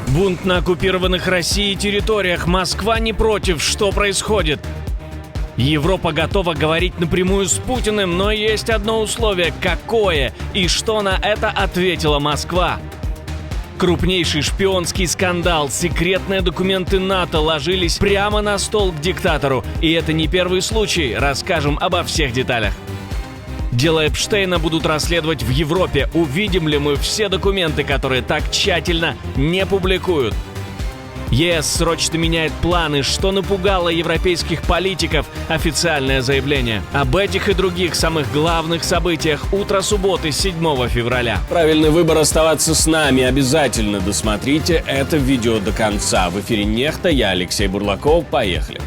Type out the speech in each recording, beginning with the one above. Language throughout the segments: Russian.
Бунт на оккупированных Россией территориях. Москва не против. Что происходит? Европа готова говорить напрямую с Путиным, но есть одно условие. Какое? И что на это ответила Москва? Крупнейший шпионский скандал. Секретные документы НАТО ложились прямо на стол к диктатору. И это не первый случай. Расскажем обо всех деталях. Дело Эпштейна будут расследовать в Европе. Увидим ли мы все документы, которые так тщательно не публикуют? ЕС срочно меняет планы, что напугало европейских политиков. Официальное заявление. Об этих и других самых главных событиях утро субботы 7 февраля. Правильный выбор оставаться с нами. Обязательно досмотрите это видео до конца. В эфире «Нехта», я Алексей Бурлаков. Поехали.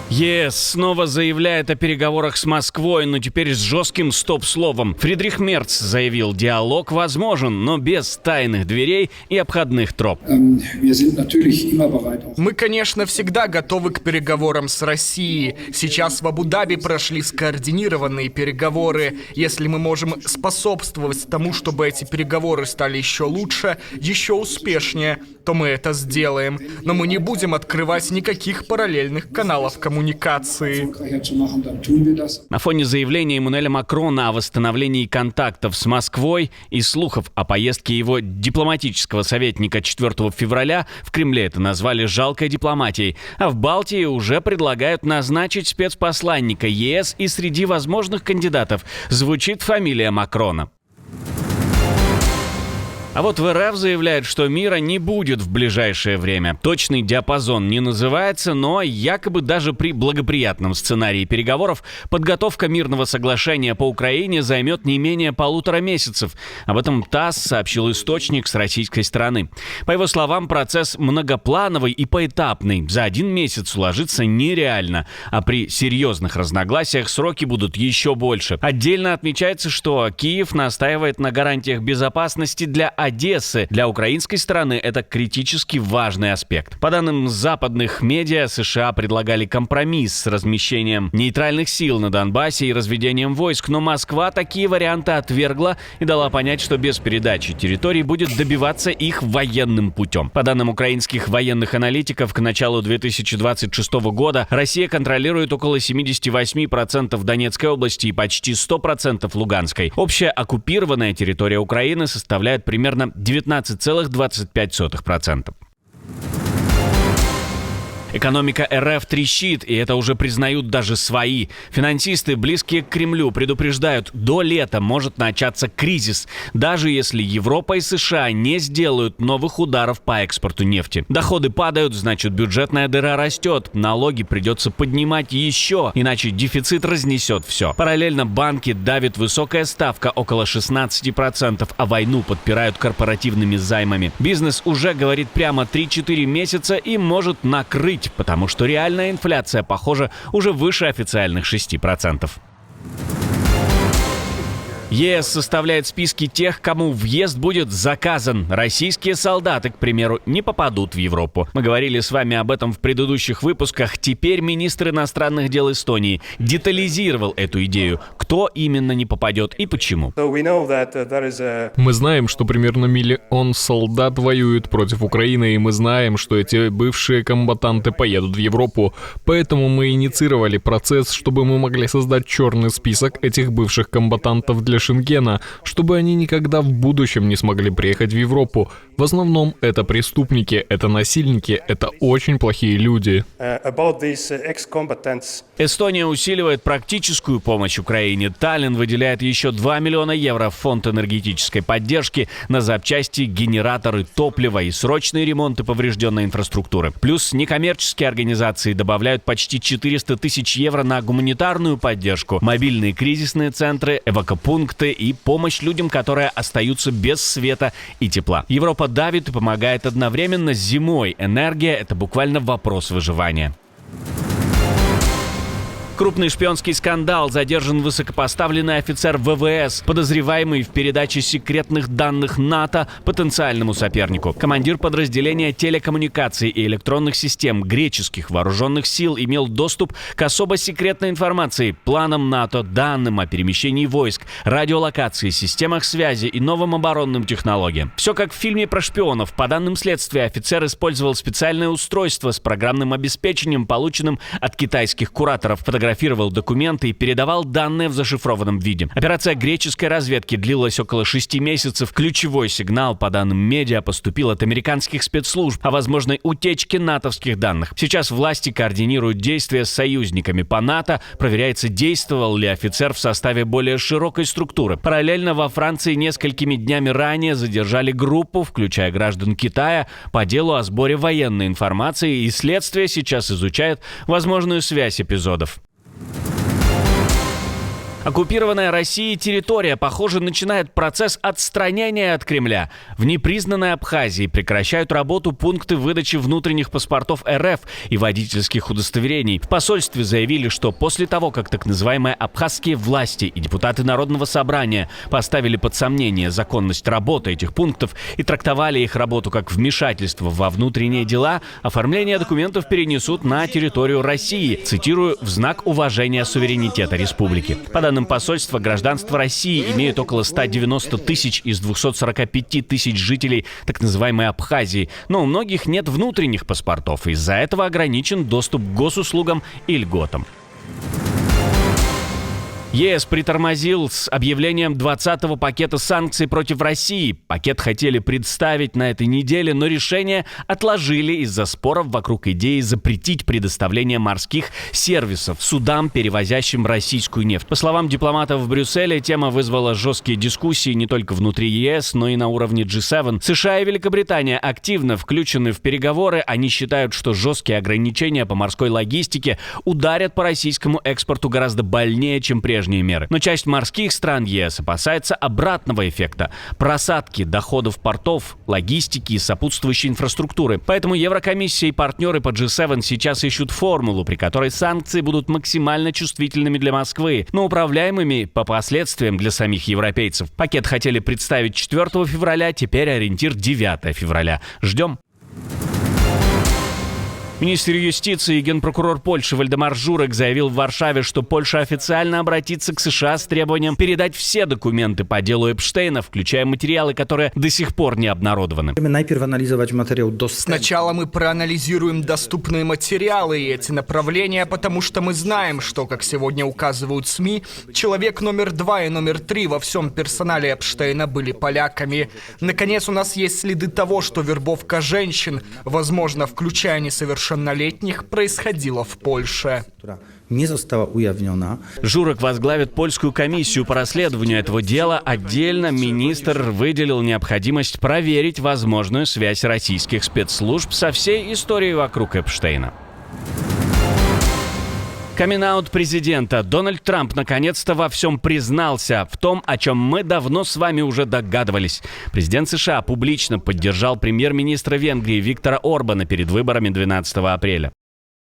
ЕС снова заявляет о переговорах с Москвой, но теперь с жестким стоп-словом. Фридрих Мерц заявил, диалог возможен, но без тайных дверей и обходных троп. Мы, конечно, всегда готовы к переговорам с Россией. Сейчас в Абу-Даби прошли скоординированные переговоры. Если мы можем способствовать тому, чтобы эти переговоры стали еще лучше, еще успешнее, то мы это сделаем. Но мы не будем открывать никаких параллельных каналов коммуникации. На фоне заявления Эммануэля Макрона о восстановлении контактов с Москвой и слухов о поездке его дипломатического советника 4 февраля в Кремле это назвали жалкой дипломатией, а в Балтии уже предлагают назначить спецпосланника ЕС, и среди возможных кандидатов звучит фамилия Макрона. А вот в РФ заявляют, что мира не будет в ближайшее время. Точный диапазон не называется, но якобы даже при благоприятном сценарии переговоров подготовка мирного соглашения по Украине займет не менее 1,5 месяцев. Об этом ТАСС сообщил источник с российской стороны. По его словам, процесс многоплановый и поэтапный. За 1 месяц уложиться нереально, а при серьезных разногласиях сроки будут еще больше. Отдельно отмечается, что Киев настаивает на гарантиях безопасности для Одессы. Для украинской стороны это критически важный аспект. По данным западных медиа, США предлагали компромисс с размещением нейтральных сил на Донбассе и разведением войск, но Москва такие варианты отвергла и дала понять, что без передачи территорий будет добиваться их военным путем. По данным украинских военных аналитиков, к началу 2026 года Россия контролирует около 78% Донецкой области и почти 100% Луганской. Общая оккупированная территория Украины составляет примерно 19,25%. Экономика РФ трещит, и это уже признают даже свои. Финансисты, близкие к Кремлю, предупреждают, до лета может начаться кризис, даже если Европа и США не сделают новых ударов по экспорту нефти. Доходы падают, значит бюджетная дыра растет, налоги придется поднимать еще, иначе дефицит разнесет все. Параллельно банки давят высокая ставка около 16%, а войну подпирают корпоративными займами. Бизнес уже говорит прямо 3-4 месяца и может накрыть, потому что реальная инфляция, похоже, уже выше официальных 6%. ЕС составляет списки тех, кому въезд будет заказан. Российские солдаты, к примеру, не попадут в Европу. Мы говорили с вами об этом в предыдущих выпусках. Теперь министр иностранных дел Эстонии детализировал эту идею. Кто именно не попадет и почему. Мы знаем, что примерно 1 миллион солдат воюют против Украины, и мы знаем, что эти бывшие комбатанты поедут в Европу. Поэтому мы инициировали процесс, чтобы мы могли создать черный список этих бывших комбатантов для Шенгена, чтобы они никогда в будущем не смогли приехать в Европу. В основном это преступники, это насильники, это очень плохие люди. Эстония усиливает практическую помощь Украине. Таллин выделяет еще 2 миллиона евро в фонд энергетической поддержки на запчасти, генераторы, топливо и срочные ремонты поврежденной инфраструктуры. Плюс некоммерческие организации добавляют почти 400 тысяч евро на гуманитарную поддержку, мобильные кризисные центры, эвакопункты и помощь людям, которые остаются без света и тепла. Европа давит и помогает одновременно с зимой. Энергия – это буквально вопрос выживания. Крупный шпионский скандал. Задержан высокопоставленный офицер ВВС, подозреваемый в передаче секретных данных НАТО потенциальному сопернику. Командир подразделения телекоммуникаций и электронных систем греческих вооруженных сил имел доступ к особо секретной информации, планам НАТО, данным о перемещении войск, радиолокации, системах связи и новым оборонным технологиям. Все как в фильме про шпионов. По данным следствия, офицер использовал специальное устройство с программным обеспечением, полученным от китайских кураторов, фотографировал документы и передавал данные в зашифрованном виде. Операция греческой разведки длилась около 6 месяцев. Ключевой сигнал, по данным медиа, поступил от американских спецслужб о возможной утечке натовских данных. Сейчас власти координируют действия с союзниками по НАТО. Проверяется, действовал ли офицер в составе более широкой структуры. Параллельно во Франции несколькими днями ранее задержали группу, включая граждан Китая, по делу о сборе военной информации, и следствие сейчас изучает возможную связь эпизодов. Оккупированная Россией территория, похоже, начинает процесс отстранения от Кремля. В непризнанной Абхазии прекращают работу пункты выдачи внутренних паспортов РФ и водительских удостоверений. В посольстве заявили, что после того, как так называемые абхазские власти и депутаты Народного собрания поставили под сомнение законность работы этих пунктов и трактовали их работу как вмешательство во внутренние дела, оформление документов перенесут на территорию России, цитирую, в знак уважения суверенитета республики. По данным посольства, гражданство России имеют около 190 тысяч из 245 тысяч жителей так называемой Абхазии, но у многих нет внутренних паспортов, и из-за этого ограничен доступ к госуслугам и льготам. ЕС притормозил с объявлением 20-го пакета санкций против России. Пакет хотели представить на этой неделе, но решение отложили из-за споров вокруг идеи запретить предоставление морских сервисов судам, перевозящим российскую нефть. По словам дипломатов в Брюсселе, тема вызвала жесткие дискуссии не только внутри ЕС, но и на уровне G7. США и Великобритания активно включены в переговоры. Они считают, что жесткие ограничения по морской логистике ударят по российскому экспорту гораздо больнее, чем прежде меры. Но часть морских стран ЕС опасается обратного эффекта – просадки доходов портов, логистики и сопутствующей инфраструктуры. Поэтому Еврокомиссия и партнеры по G7 сейчас ищут формулу, при которой санкции будут максимально чувствительными для Москвы, но управляемыми по последствиям для самих европейцев. Пакет хотели представить 4 февраля, теперь ориентир 9 февраля. Ждем. Министр юстиции и генпрокурор Польши Вальдемар Журек заявил в Варшаве, что Польша официально обратится к США с требованием передать все документы по делу Эпштейна, включая материалы, которые до сих пор не обнародованы. Сначала мы проанализируем доступные материалы и эти направления, потому что мы знаем, что, как сегодня указывают СМИ, человек номер 2 и номер 3 во всем персонале Эпштейна были поляками. Наконец, у нас есть следы того, что вербовка женщин, возможно, включая несовершеннолетних, происходило в Польше. Журек возглавит польскую комиссию по расследованию этого дела. Отдельно министр выделил необходимость проверить возможную связь российских спецслужб со всей историей вокруг Эпштейна. Камин-аут президента. Дональд Трамп наконец-то во всем признался в том, о чем мы давно с вами уже догадывались. Президент США публично поддержал премьер-министра Венгрии Виктора Орбана перед выборами 12 апреля.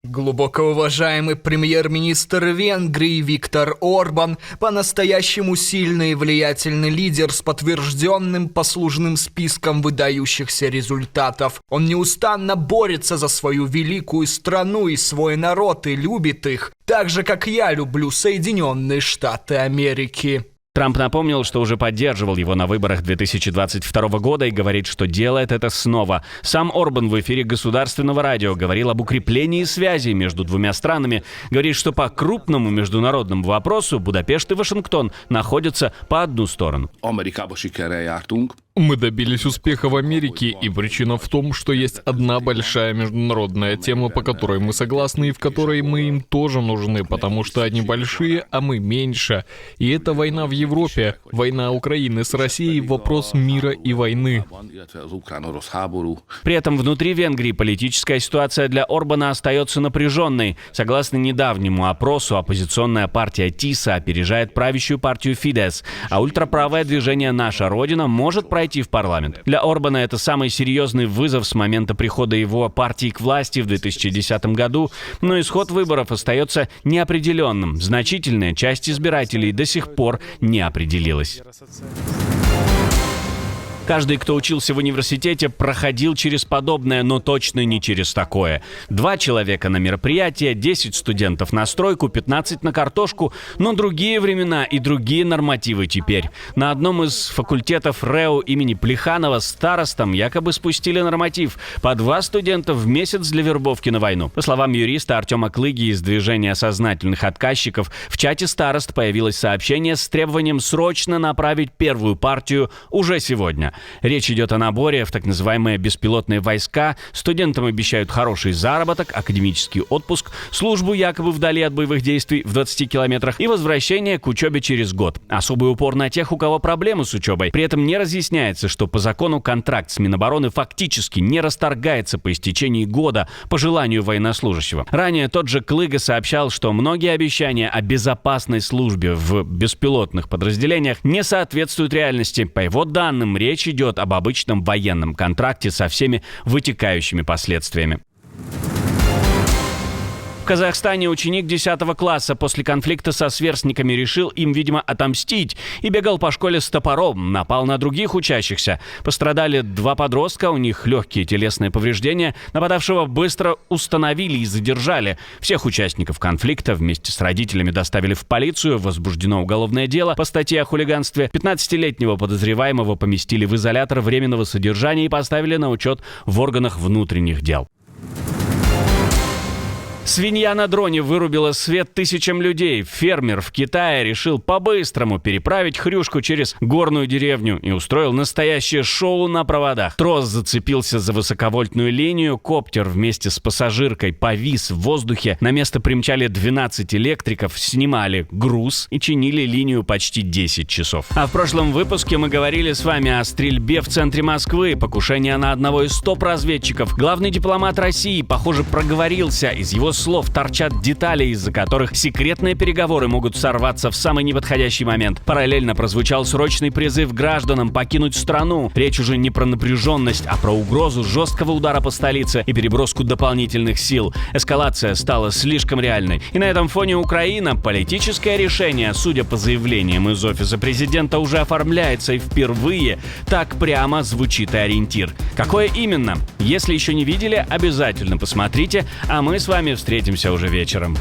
Глубоко уважаемый премьер-министр Венгрии Виктор Орбан, по-настоящему сильный и влиятельный лидер с подтвержденным послужным списком выдающихся результатов. Он неустанно борется за свою великую страну и свой народ и любит их, так же, как я люблю Соединенные Штаты Америки. Трамп напомнил, что уже поддерживал его на выборах 2022 года и говорит, что делает это снова. Сам Орбан в эфире государственного радио говорил об укреплении связей между двумя странами. Говорит, что по крупному международному вопросу Будапешт и Вашингтон находятся по одну сторону. Мы добились успеха в Америке, и причина в том, что есть одна большая международная тема, по которой мы согласны и в которой мы им тоже нужны, потому что они большие, а мы меньше. И это война в Европе, война Украины с Россией, вопрос мира и войны. При этом внутри Венгрии политическая ситуация для Орбана остается напряженной. Согласно недавнему опросу, оппозиционная партия ТИСА опережает правящую партию Фидес, а ультраправое движение «Наша Родина» может пройти войти в парламент. Для Орбана это самый серьезный вызов с момента прихода его партии к власти в 2010 году, но исход выборов остается неопределенным. Значительная часть избирателей до сих пор не определилась. Каждый, кто учился в университете, проходил через подобное, но точно не через такое. 2 человека на мероприятие, 10 студентов на стройку, 15 на картошку, но другие времена и другие нормативы теперь. На одном из факультетов РЭУ имени Плеханова старостам якобы спустили норматив по 2 студента в месяц для вербовки на войну. По словам юриста Артема Клыги из движения сознательных отказчиков, в чате старост появилось сообщение с требованием срочно направить первую партию уже сегодня. Речь идет о наборе в так называемые беспилотные войска. Студентам обещают хороший заработок, академический отпуск, службу якобы вдали от боевых действий в 20 километрах и возвращение к учебе через год. Особый упор на тех, у кого проблемы с учебой. При этом не разъясняется, что по закону контракт с Минобороны фактически не расторгается по истечении года по желанию военнослужащего. Ранее тот же Клыга сообщал, что многие обещания о безопасной службе в беспилотных подразделениях не соответствуют реальности. По его данным, речь идет об обычном военном контракте со всеми вытекающими последствиями. В Казахстане ученик 10 класса после конфликта со сверстниками решил им, видимо, отомстить и бегал по школе с топором, напал на других учащихся. Пострадали 2 подростка, у них легкие телесные повреждения. Нападавшего быстро установили и задержали. Всех участников конфликта вместе с родителями доставили в полицию, возбуждено уголовное дело по статье о хулиганстве. 15-летнего подозреваемого поместили в изолятор временного содержания и поставили на учет в органах внутренних дел. Свинья на дроне вырубила свет тысячам людей. Фермер в Китае решил по-быстрому переправить хрюшку через горную деревню и устроил настоящее шоу на проводах. Трос зацепился за высоковольтную линию, коптер вместе с пассажиркой повис в воздухе. На место примчали 12 электриков, снимали груз и чинили линию почти 10 часов. А в прошлом выпуске мы говорили с вами о стрельбе в центре Москвы, покушение на одного из топ-разведчиков. Главный дипломат России, похоже, проговорился. Из его слов торчат детали, из-за которых секретные переговоры могут сорваться в самый неподходящий момент. Параллельно прозвучал срочный призыв гражданам покинуть страну. Речь уже не про напряженность, а про угрозу жесткого удара по столице и переброску дополнительных сил. Эскалация стала слишком реальной. И на этом фоне Украина, политическое решение, судя по заявлениям из офиса президента, уже оформляется, и впервые так прямо звучит и ориентир. Какое именно? Если еще не видели, обязательно посмотрите, а мы с вами встретимся уже вечером.